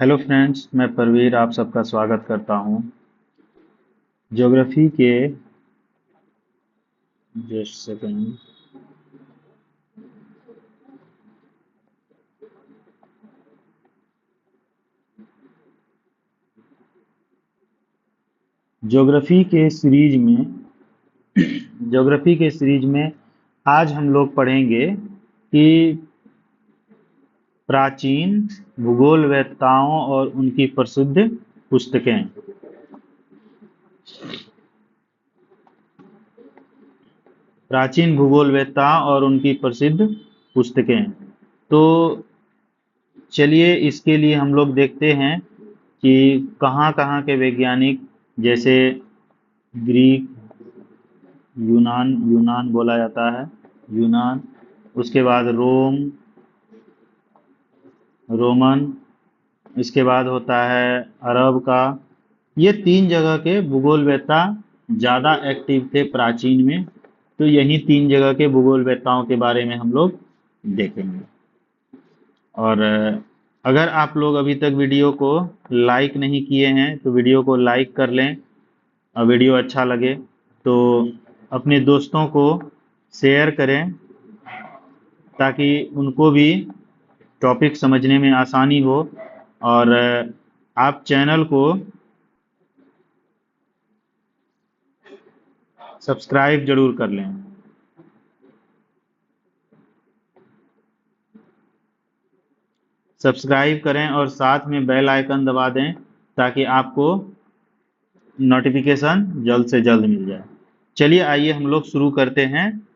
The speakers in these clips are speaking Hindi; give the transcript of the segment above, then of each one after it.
हेलो फ्रेंड्स, मैं परवीर आप सबका स्वागत करता हूं। ज्योग्राफी के जस्ट सेकंड ज्योग्राफी के सीरीज में ज्योग्राफी के सीरीज में आज हम लोग पढ़ेंगे कि प्राचीन भूगोलवेत्ताओं और उनकी प्रसिद्ध पुस्तकें। प्राचीन भूगोलवेत्ताओं और उनकी प्रसिद्ध पुस्तकें। तो चलिए इसके लिए हम लोग देखते हैं कि कहाँ-कहाँ के वैज्ञानिक, जैसे ग्रीक, यूनान यूनान बोला जाता है, यूनान, उसके बाद रोमन, इसके बाद होता है अरब का। ये तीन जगह के भूगोलवेत्ता ज़्यादा एक्टिव थे प्राचीन में। तो यही तीन जगह के भूगोलवेत्ताओं के बारे में हम लोग देखेंगे। और अगर आप लोग अभी तक वीडियो को लाइक नहीं किए हैं तो वीडियो को लाइक कर लें, और वीडियो अच्छा लगे तो अपने दोस्तों को शेयर करें ताकि उनको भी टॉपिक समझने में आसानी हो। और आप चैनल को सब्सक्राइब जरूर कर लें। सब्सक्राइब करें और साथ में बेल आइकन दबा दें ताकि आपको नोटिफिकेशन जल्द से जल्द मिल जाए। चलिए आइए हम लोग शुरू करते हैं।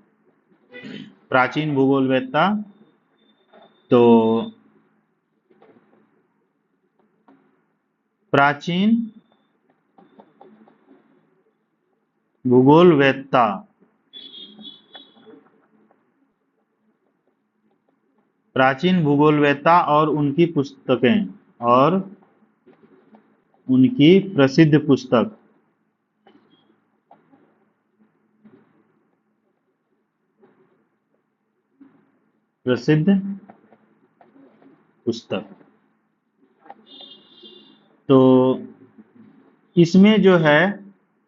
प्राचीन भूगोलवेत्ता। तो प्राचीन भूगोलवेत्ता प्राचीन भूगोलवेत्ता और उनकी पुस्तकें और उनकी प्रसिद्ध पुस्तक। प्रसिद्ध पुस्तक। तो इसमें जो है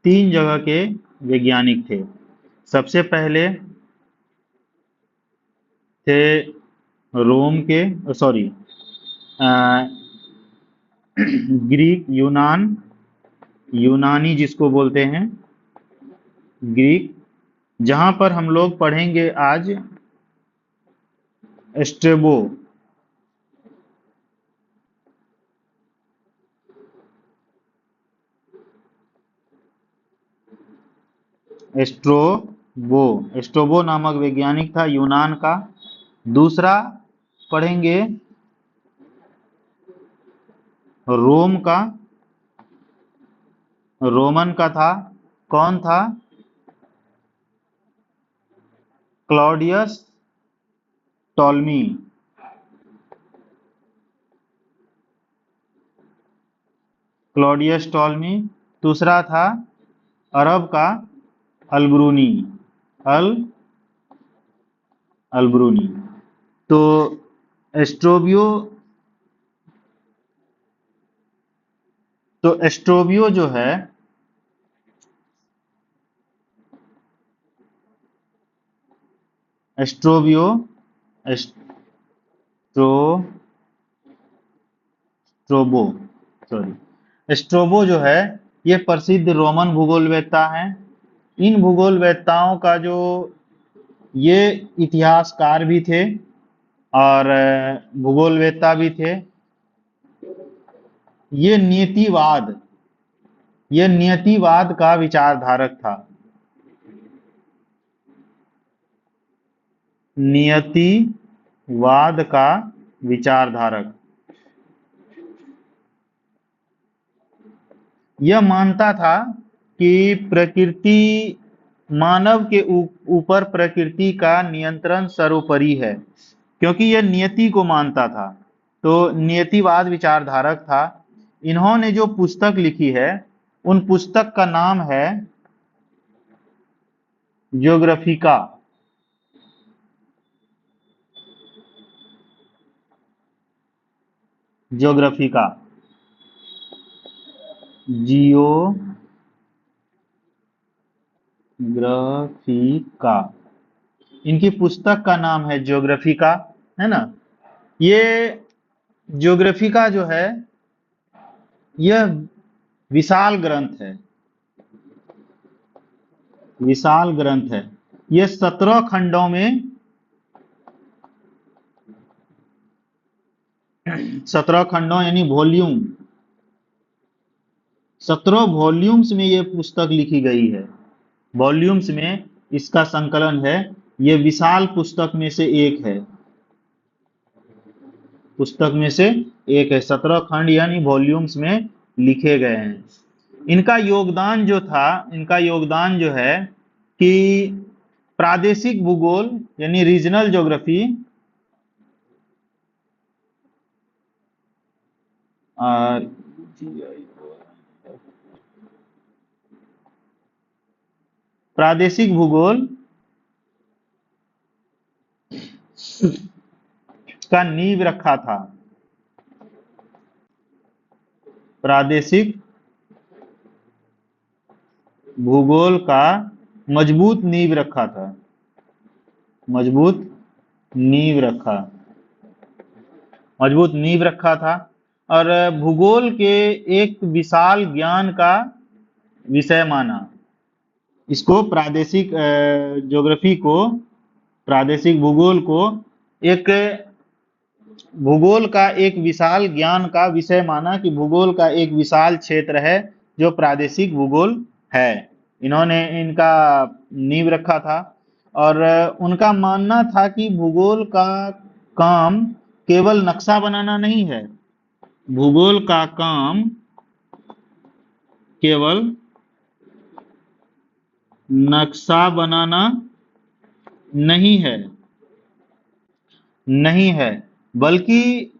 तीन जगह के वैज्ञानिक थे। सबसे पहले थे रोम के, सॉरी, ग्रीक, यूनानी जिसको बोलते हैं, ग्रीक, जहां पर हम लोग पढ़ेंगे आज एस्ट्रेबो। एस्ट्रोबो नामक वैज्ञानिक था यूनान का। दूसरा पढ़ेंगे रोम का, रोमन का था। कौन था? Claudius Ptolemy. Claudius Ptolemy. दूसरा था अरब का अलब्रूनी। अल अलब्रूनी। तो एस्ट्रोबियो एस्ट्रोबियो जो है, एस्ट्रोबियो एस्ट्रोबो सॉरी एस्ट्रोबो जो है, ये प्रसिद्ध रोमन भूगोलवेत्ता हैं। इन भूगोलवेत्ताओं का जो, ये इतिहासकार भी थे और भूगोलवेत्ता भी थे। ये नियतिवाद का विचारधारक था। नियतिवाद का विचारधारक। यह मानता था कि प्रकृति, मानव के ऊपर प्रकृति का नियंत्रण सर्वोपरि है, क्योंकि यह नियति को मानता था। तो नियतिवाद विचारधारक था। इन्होंने जो पुस्तक लिखी है, उन पुस्तक का नाम है ज्योग्राफिका। ज्योग्राफिका। जियोग्राफिका, इनकी पुस्तक का नाम है ज्योग्राफिका, है ना। ये ज्योग्राफिका जो है यह विशाल ग्रंथ है, विशाल ग्रंथ है। यह 17 खंडों में 17 खंडों यानी वॉल्यूम, 17 वॉल्यूम्स में यह पुस्तक लिखी गई है। वॉल्यूम्स में इसका संकलन है। यह विशाल पुस्तक में से एक है, पुस्तक में से एक है। 17 खंड यानी वॉल्यूम्स में लिखे गए हैं। इनका योगदान जो था, इनका योगदान जो है कि प्रादेशिक भूगोल यानी रीजनल ज्योग्राफी, प्रादेशिक भूगोल का नींव रखा था, प्रादेशिक भूगोल का मजबूत नींव रखा था, मजबूत नींव रखा, मजबूत नींव रखा था। और भूगोल के एक विशाल ज्ञान का विषय माना। इसको प्रादेशिक ज्योग्राफी को, प्रादेशिक भूगोल को एक भूगोल का एक विशाल ज्ञान का विषय माना कि भूगोल का एक विशाल क्षेत्र है जो प्रादेशिक भूगोल है। इन्होंने इनका नींव रखा था। और उनका मानना था कि भूगोल का काम केवल नक्शा बनाना नहीं है, भूगोल का काम केवल नक्शा बनाना नहीं है, नहीं है, बल्कि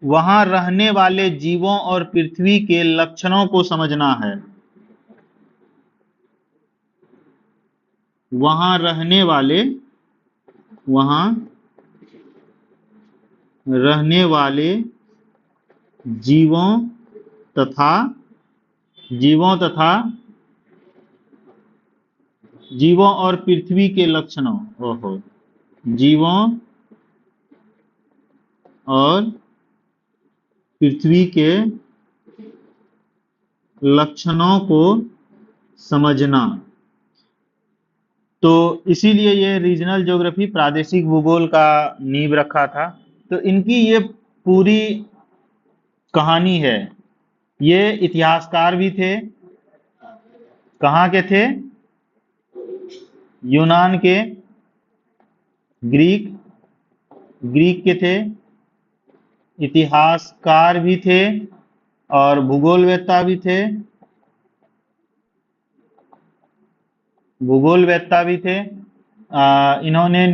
वहां रहने वाले जीवों और पृथ्वी के लक्षणों को समझना है। वहां रहने वाले, वहां रहने वाले जीवों तथा जीवों तथा जीवों और पृथ्वी के लक्षणों, ओहो, जीवों और पृथ्वी के लक्षणों को समझना। तो इसीलिए ये रीजनल ज्योग्राफी प्रादेशिक भूगोल का नींव रखा था। तो इनकी ये पूरी कहानी है। ये इतिहासकार भी थे। कहाँ के थे? यूनान के, ग्रीक, ग्रीक के थे, इतिहासकार भी थे और भूगोलवेत्ता भी थे, भूगोलवेत्ता भी थे। इन्होंने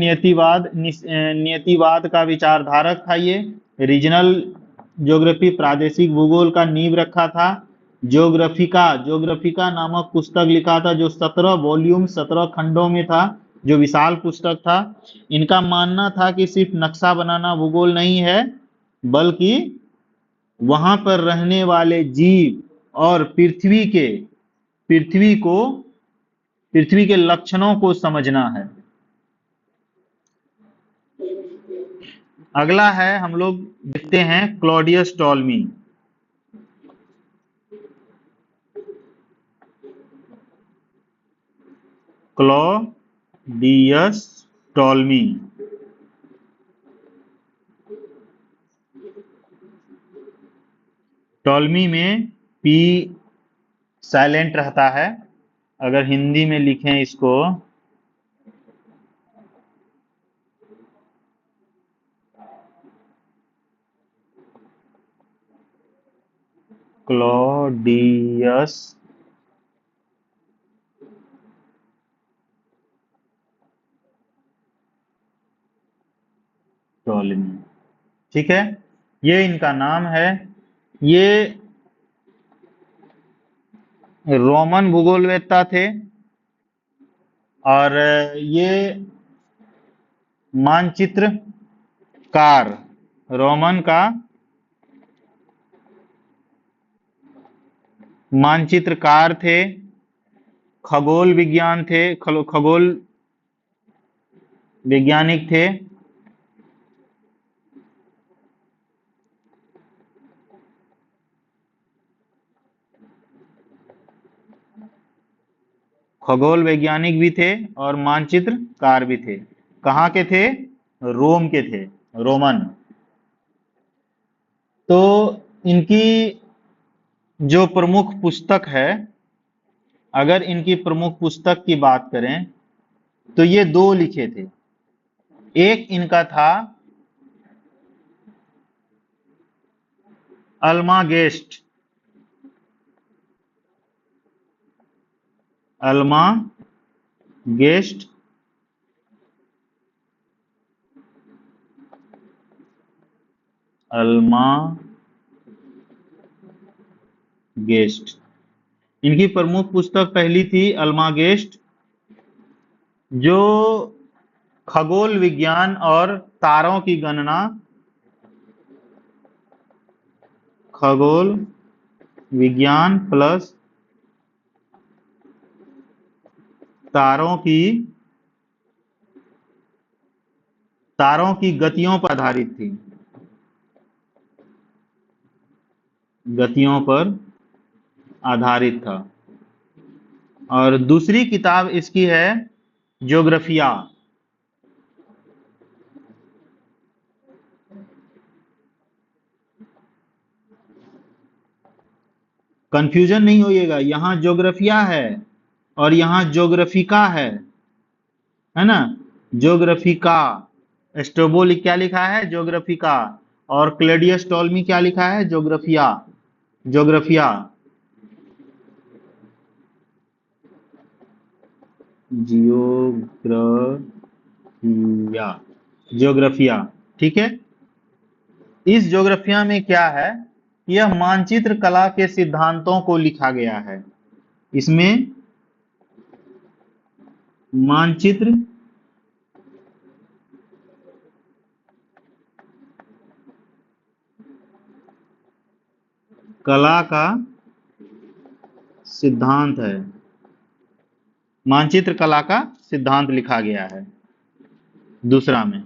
नियतिवाद का विचारधारक था। ये रीजनल ज्योग्राफी प्रादेशिक भूगोल का नींव रखा था। ज्योग्राफिका नामक पुस्तक लिखा था जो 17 वॉल्यूम 17 खंडों में था, जो विशाल पुस्तक था। इनका मानना था कि सिर्फ नक्शा बनाना भूगोल नहीं है, बल्कि वहां पर रहने वाले जीव और पृथ्वी के लक्षणों को समझना है। अगला है, हम लोग देखते हैं Claudius Ptolemy. Claudius Ptolemy, Ptolemy में पी साइलेंट रहता है। अगर हिंदी में लिखें इसको, क्लॉडियस टॉलमी, ठीक है, ये इनका नाम है। ये रोमन भूगोलवेत्ता थे और ये मानचित्रकार, रोमन का मानचित्रकार थे, खगोल विज्ञान थे, खगोल वैज्ञानिक थे, खगोल वैज्ञानिक भी थे और मानचित्रकार भी थे। कहाँ के थे? रोम के थे, रोमन। तो इनकी जो प्रमुख पुस्तक है, अगर इनकी प्रमुख पुस्तक की बात करें तो ये दो लिखे थे। एक इनका था अल्मागेस्ट, अल्मागेस्ट, अल्मागेस्ट। इनकी प्रमुख पुस्तक पहली थी अल्मागेस्ट, जो खगोल विज्ञान और तारों की गणना, खगोल विज्ञान प्लस तारों की गतियों पर आधारित थी, गतियों पर आधारित था। और दूसरी किताब इसकी है ज्योग्राफिया। कंफ्यूजन नहीं होइएगा, यहाँ ज्योग्राफिया है और यहाँ ज्योग्राफिका है ना। ज्योग्राफिका, स्ट्रोबो क्या लिखा है? ज्योग्राफिका। और क्लेडियस टोल्मी क्या लिखा है? ज्योग्राफिया, ज्योग्राफिया, जियोग्राफिया, ज्योग्राफिया। ठीक है। इस ज्योग्राफिया में क्या है? यह मानचित्र कला के सिद्धांतों को लिखा गया है। इसमें मानचित्र कला का सिद्धांत है, मानचित्र कला का सिद्धांत लिखा गया है दूसरा में।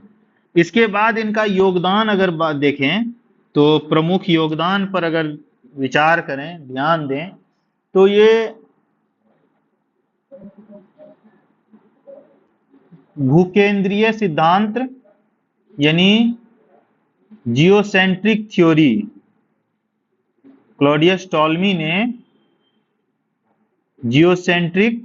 इसके बाद इनका योगदान अगर देखें तो प्रमुख योगदान पर अगर विचार करें, ध्यान दें, तो ये भूकेंद्रीय सिद्धांत यानी जियोसेंट्रिक थ्योरी, क्लॉडियस टॉल्मी ने जियोसेंट्रिक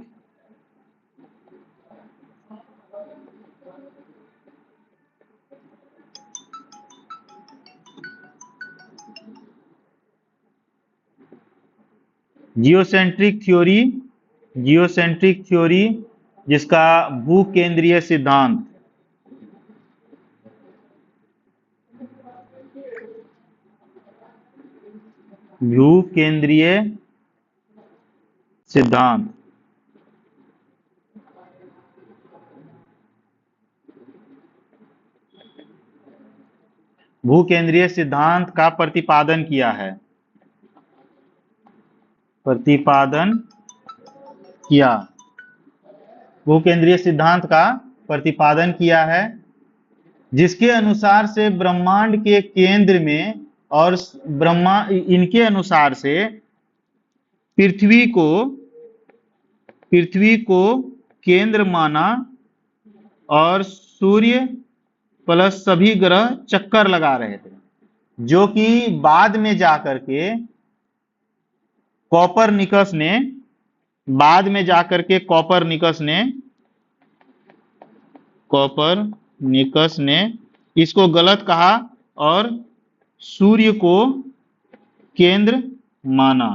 जियोसेंट्रिक थ्योरी जिसका भूकेंद्रीय सिद्धांत, भूकेंद्रीय सिद्धांत, भूकेंद्रीय सिद्धांत का प्रतिपादन किया है, प्रतिपादन किया, भूकेंद्रीय सिद्धांत का प्रतिपादन किया है, जिसके अनुसार से ब्रह्मांड के केंद्र में और इनके अनुसार से पृथ्वी को केंद्र माना और सूर्य प्लस सभी ग्रह चक्कर लगा रहे थे, जो कि बाद में जाकर के कॉपरनिकस ने इसको गलत कहा और सूर्य को केंद्र माना,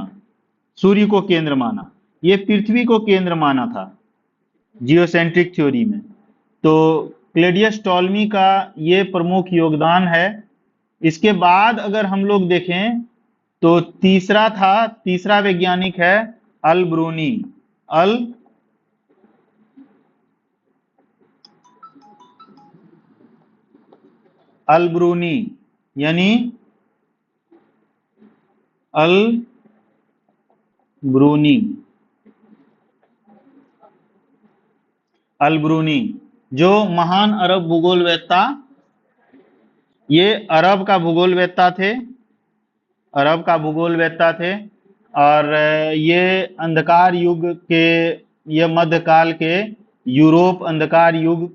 ये पृथ्वी को केंद्र माना था जियोसेंट्रिक थ्योरी में। तो क्लेडियस टॉल्मी का ये प्रमुख योगदान है। इसके बाद अगर हम लोग देखें तो तीसरा वैज्ञानिक है अल्ब्रूनी। अल्ब्रूनी यानी ब्रूनी, अल ब्रूनी, जो महान अरब भूगोलवेत्ता, ये अरब का भूगोलवेत्ता थे, अरब का भूगोलवेत्ता थे। और ये अंधकार युग के, ये मध्यकाल के यूरोप अंधकार युग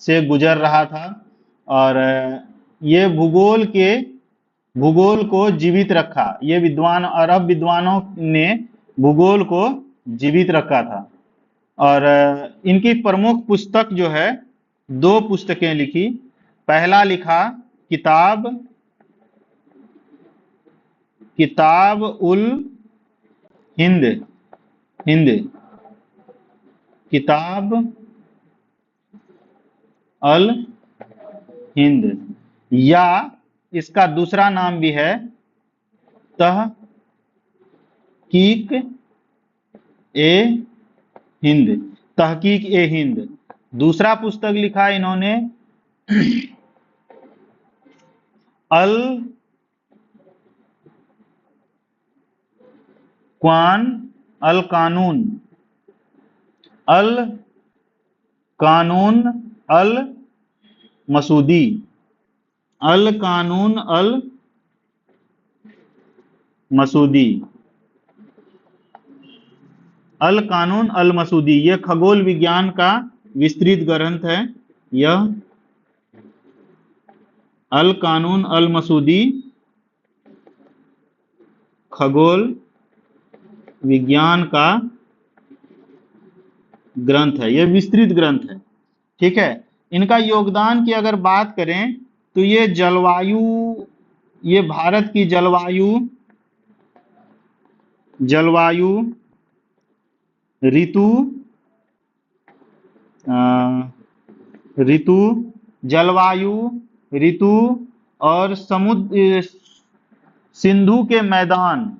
से गुजर रहा था। और ये भूगोल को जीवित रखा, ये विद्वान, अरब विद्वानों ने भूगोल को जीवित रखा था। और इनकी प्रमुख पुस्तक जो है, 2 पुस्तकें लिखी। पहला लिखा किताब उल हिंद, किताब अल हिंद, या इसका दूसरा नाम भी है तहकीक ए हिंद, तहकीक ए हिंद। दूसरा पुस्तक लिखा इन्होंने अल कानून अल मसूदी, अल कानून अल मसूदी, अल कानून अल मसूदी। यह खगोल विज्ञान का विस्तृत ग्रंथ है। यह अल कानून अल मसूदी खगोल विज्ञान का ग्रंथ है, यह विस्तृत ग्रंथ है। ठीक है। इनका योगदान की अगर बात करें तो ये जलवायु, ये भारत की जलवायु ऋतु और समुद्र, सिंधु के मैदान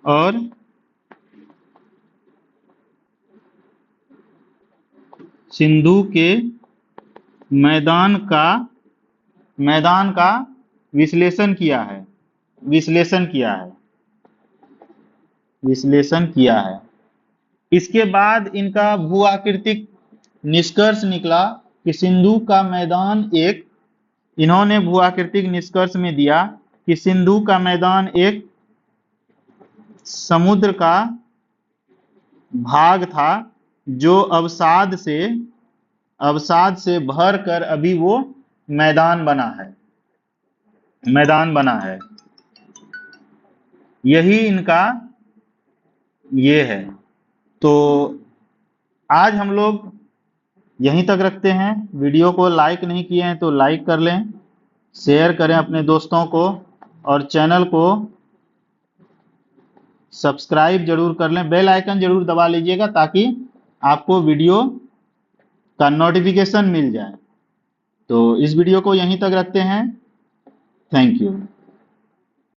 और सिंधु के मैदान का विश्लेषण किया है। इसके बाद इनका भूआकृतिक निष्कर्ष निकला कि सिंधु का मैदान एक, इन्होंने भूआकृतिक निष्कर्ष में दिया कि सिंधु का मैदान एक समुद्र का भाग था जो अवसाद से भर कर अभी वो मैदान बना है। यही इनका ये है। तो आज हम लोग यहीं तक रखते हैं। वीडियो को लाइक नहीं किए हैं तो लाइक कर लें, शेयर करें अपने दोस्तों को, और चैनल को सब्सक्राइब जरूर कर लें, बेल आइकन जरूर दबा लीजिएगा ताकि आपको वीडियो का नोटिफिकेशन मिल जाए। तो इस वीडियो को यहीं तक रखते हैं। Thank you.